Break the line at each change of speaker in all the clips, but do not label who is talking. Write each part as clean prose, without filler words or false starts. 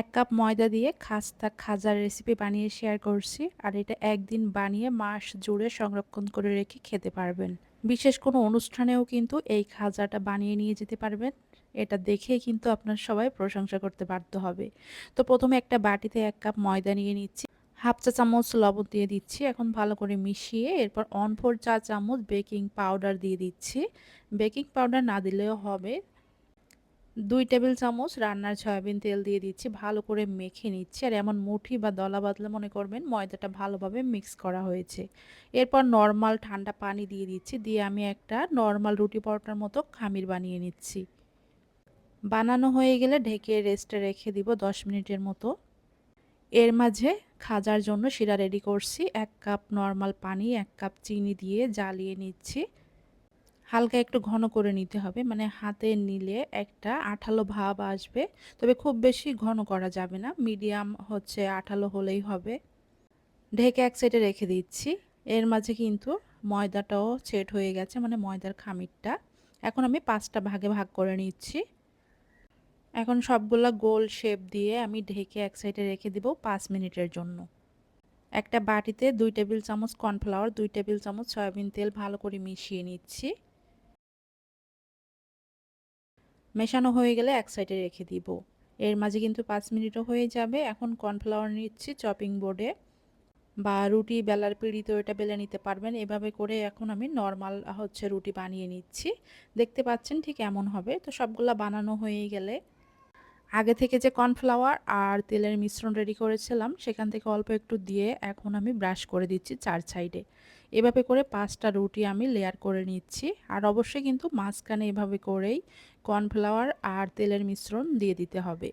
1 cup ময়দা দিয়ে খাস্তা খাজার রেসিপি বানিয়ে শেয়ার করছি। আর এটা একদিন বানিয়ে মাস জুড়ে সংরক্ষণ করে রেখে খেতে পারবেন। বিশেষ কোনো অনুষ্ঠানেও কিন্তু এই খাজাটা বানিয়ে নিয়ে যেতে পারবেন। এটা দেখেই কিন্তু আপনার সবাই প্রশংসা করতে বাধ্য হবে। তো প্রথমে একটা বাটিতে 1 কাপ ময়দা নিয়ে নিচ্ছি। হাফ চা চামচ লবণ দিয়ে দিচ্ছি। এখন ভালো করে মিশিয়ে এরপর 1/4 চা চামচ বেকিং পাউডার দিয়ে দিচ্ছি। বেকিং পাউডার না দিলেও হবে। 2 টেবিল চামচ রান্নার সয়াবিন তেল দিয়ে দিচ্ছি। ভালো করে মেখে নিচ্ছি। আর এমন মুঠি বা দলা বাঁধলে মনে করবেন ময়দাটা ভালোভাবে মিক্স করা হয়েছে। এরপর নরমাল ঠান্ডা পানি দিয়ে দিচ্ছি। দিয়ে আমি একটা নরমাল রুটি পরোটার মতো খামির বানিয়ে নিচ্ছি। বানানো হয়ে গেলে ঢেকে রেস্টে রেখে দিব 10 মিনিটের মতো। এর মাঝে খাজার জন্য শিরা রেডি করছি। 1 কাপ নরমাল পানি, 1 কাপ চিনি দিয়ে জ্বালিয়ে নিচ্ছি। হালকা একটু ঘন করে নিতে হবে, মানে হাতে নিলে একটা আঠালো ভাব আসবে। তবে খুব বেশি ঘন করা যাবে না, মিডিয়াম হচ্ছে আঠালো হলেই হবে। ঢেকে এক সাইডে রেখে দিচ্ছি। এর মাঝে কিন্তু ময়দাটাও সেট হয়ে গেছে, মানে ময়দার খামিরটা। এখন আমি 5টা ভাগে ভাগ করে নিচ্ছি। এখন সবগুলা গোল শেপ দিয়ে আমি ঢেকে এক সাইডে রেখে দিব 5 মিনিটের জন্য। একটা বাটিতে 2 টেবিল চামচ কর্নফ্লাওয়ার, 2 টেবিল চামচ সয়াবিন তেল ভালো করে মিশিয়ে নিচ্ছি। মেশানো হয়ে গেলে এক সাইডে রেখে দিব। এর মাঝে কিন্তু 5 মিনিটও হয়ে যাবে। এখন কর্নফ্লাওয়ার নিচ্ছি চপিং বোর্ডে, বা রুটি বেলার পিঁড়িতেও এটা বেলে নিতে পারবেন। এভাবে করে এখন আমি নর্মাল হচ্ছে রুটি বানিয়ে নিচ্ছি। দেখতে পাচ্ছেন ঠিক এমন হবে। তো সবগুলা বানানো হয়ে গেলে আগে থেকে যে কর্নফ্লাওয়ার আর তেলের মিশ্রণ রেডি করেছিলাম সেখান থেকে অল্প একটু দিয়ে এখন আমি ব্রাশ করে দিচ্ছি 4 সাইডে। এভাবে করে 5টা রুটি আমি লেয়ার করে নিচ্ছি। আর অবশ্যই কিন্তু মাঝখানে এভাবে করেই কর্নফ্লাওয়ার আর তেলের মিশ্রণ দিয়ে দিতে হবে।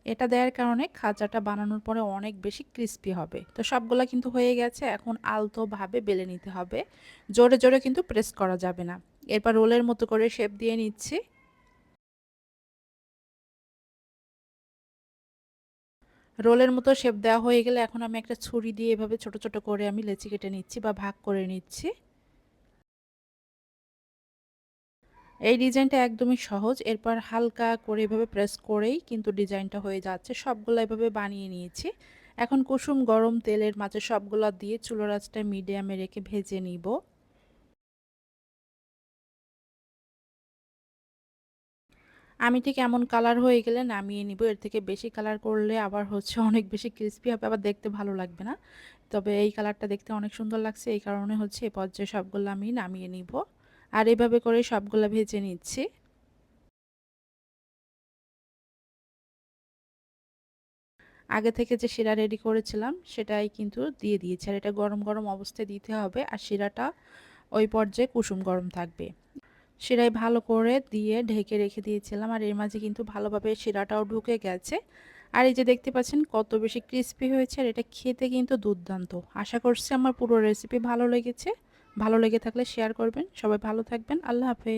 এটা দেওয়ার কারণে খাজাটা বানানোর পরে অনেক বেশি ক্রিস্পি হবে। তো সবগুলা কিন্তু হয়ে গেছে। এখন আলতোভাবে বেলে নিতে হবে, জোরে জোরে কিন্তু প্রেস করা যাবে না। এরপর রোলের মতো করে শেপ দিয়ে নিচ্ছি। রোলের মতো শেপ দেওয়া হয়ে গেলে এখন আমি একটা ছুরি দিয়ে এভাবে ছোট ছোট করে আমি লেচি কেটে নিচ্ছি বা ভাগ করে নিচ্ছি। এই ডিজাইনটা একদমই সহজ। এরপর হালকা করে এভাবে প্রেস করেই কিন্তু ডিজাইনটা হয়ে যাচ্ছে। সবগুলো এভাবে বানিয়ে নিয়েছি। এখন কুসুম গরম তেলের মাঝে সবগুলো দিয়ে চুলার আঁচটা মিডিয়ামে রেখে ভেজে নিব। আমি ঠিক এমন কালার হয়ে গেলে নামিয়ে নিব। এর থেকে বেশি কালার করলে আবার হচ্ছে অনেক বেশি ক্রিস্পি হবে, আবার দেখতে ভালো লাগবে না। তবে এই কালারটা দেখতে অনেক সুন্দর লাগছে, এই কারণে হচ্ছে এই পর্যায়ে সবগুলো আমি নামিয়ে নিব। আর এভাবে করে সবগুলো ভেজে নিচ্ছি। আগে থেকে যে শিরা রেডি করেছিলাম সেটাই কিন্তু দিয়ে দিয়েছি। আর এটা গরম গরম অবস্থায় দিতে হবে। আর শিরাটা ওই পর্যায়ে কুসুম গরম থাকবে। শিরায় ভালো করে দিয়ে ঢেকে রেখে দিয়েছিলাম। আর এর মাঝে কিন্তু ভালোভাবে শিরাটাও ঢুকে গেছে। আর এই যে দেখতে পাচ্ছেন কত বেশি ক্রিস্পি হয়েছে। আর এটা খেতে কিন্তু দুর্দান্ত। আশা করছি আমার পুরো রেসিপি ভালো লেগেছে। ভালো লেগে থাকলে শেয়ার করবেন। সবাই ভালো থাকবেন। আল্লাহ হাফেজ।